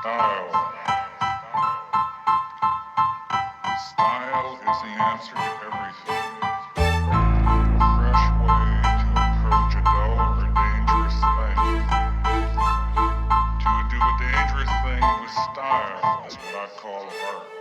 Style is the answer to everything. A fresh way to approach a dull or dangerous thing. To do a dangerous thing with style is what I call art.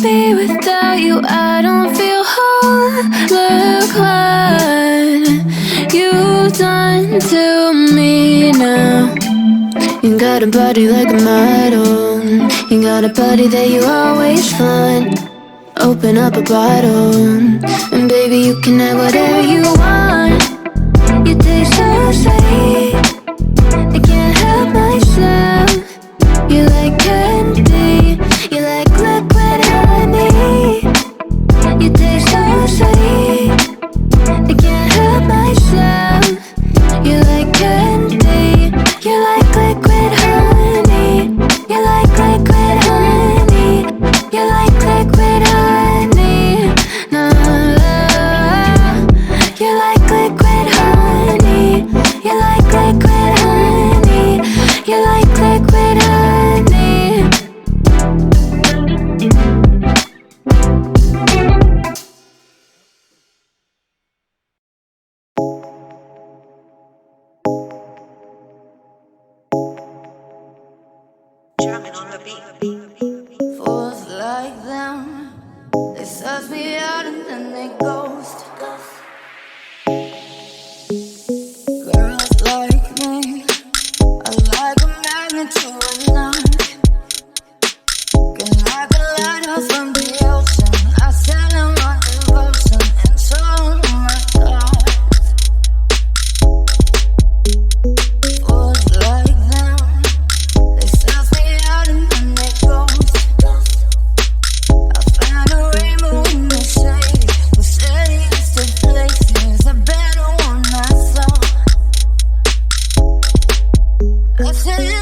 be without you, I don't feel whole. Look what got a body like a model. You got a body that you always find. Open up a bottle, and baby, you can have whatever you want. You taste so sweet, I can't help myself. You like candy, you like liquid honey. You taste so sweet, I can't help myself. You like candy, you like liquid honey. You like liquid honey. You like liquid honey. No, you like liquid honey. You like liquid honey. You like liquid honey. Drumming on the beat. Fools like them, they suss me out and then they ghost. Girls like me are like a magnet to a knot. Can like a lighthouse from the ocean. I sell them on devotion and so my God. Fools like them, they suss me out and then they ghost. I found a rainbow in the shade, the shadiest of places, a better one I saw. I said,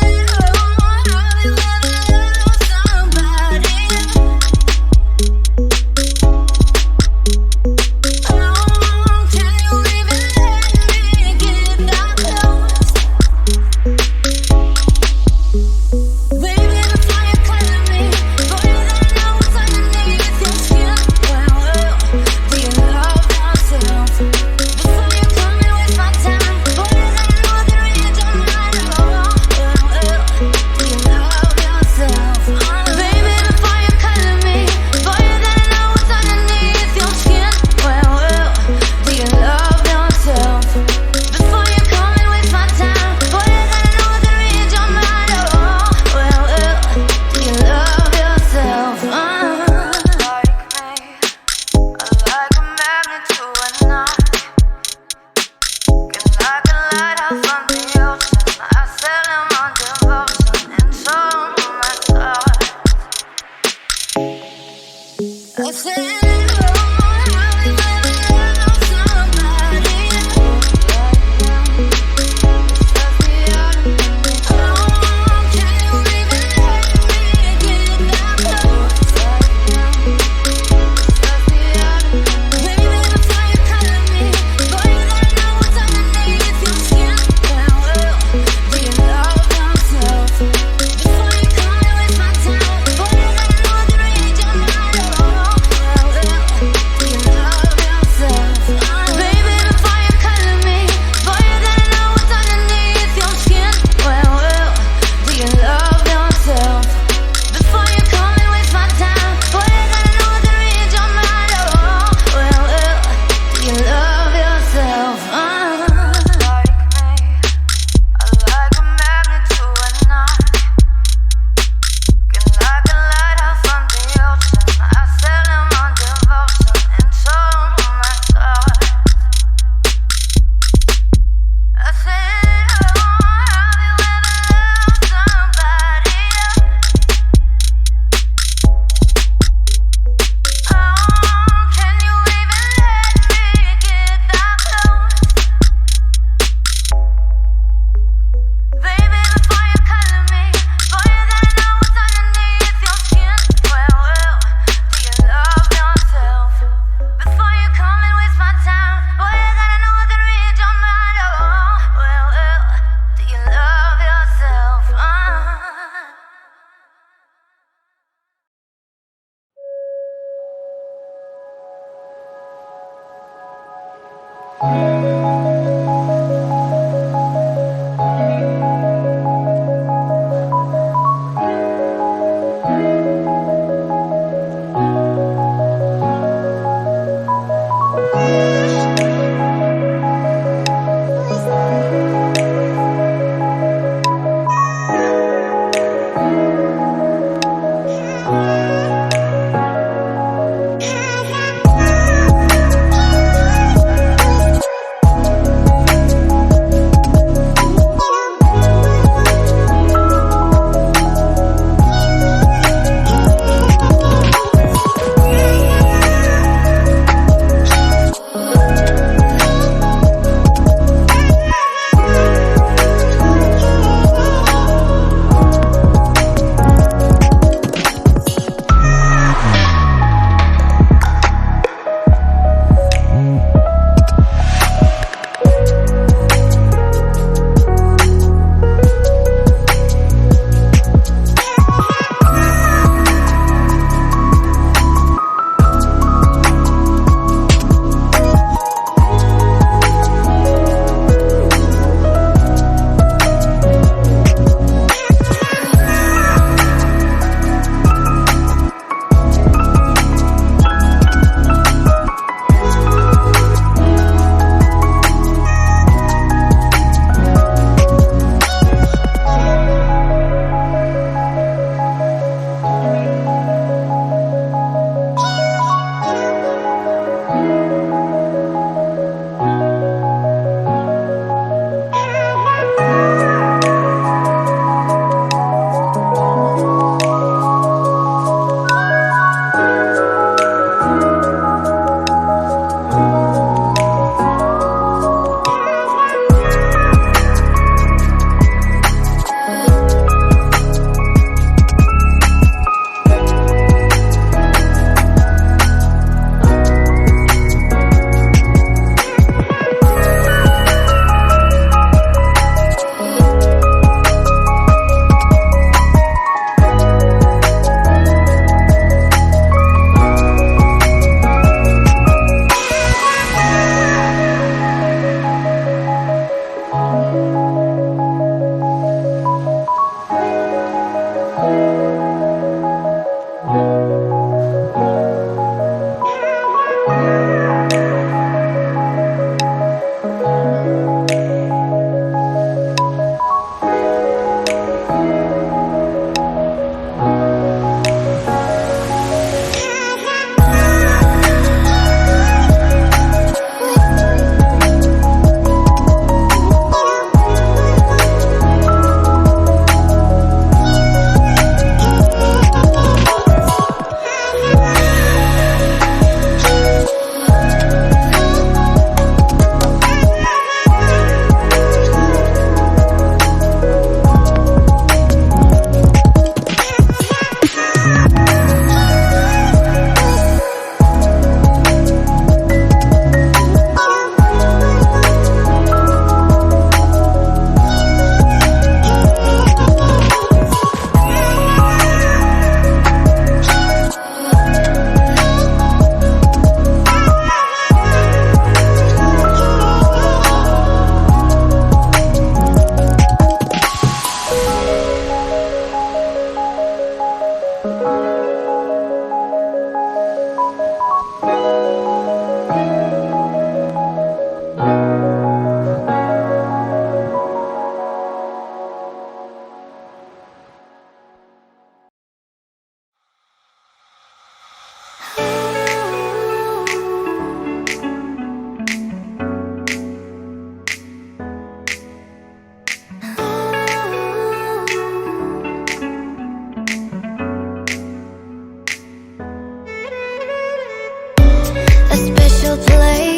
special place.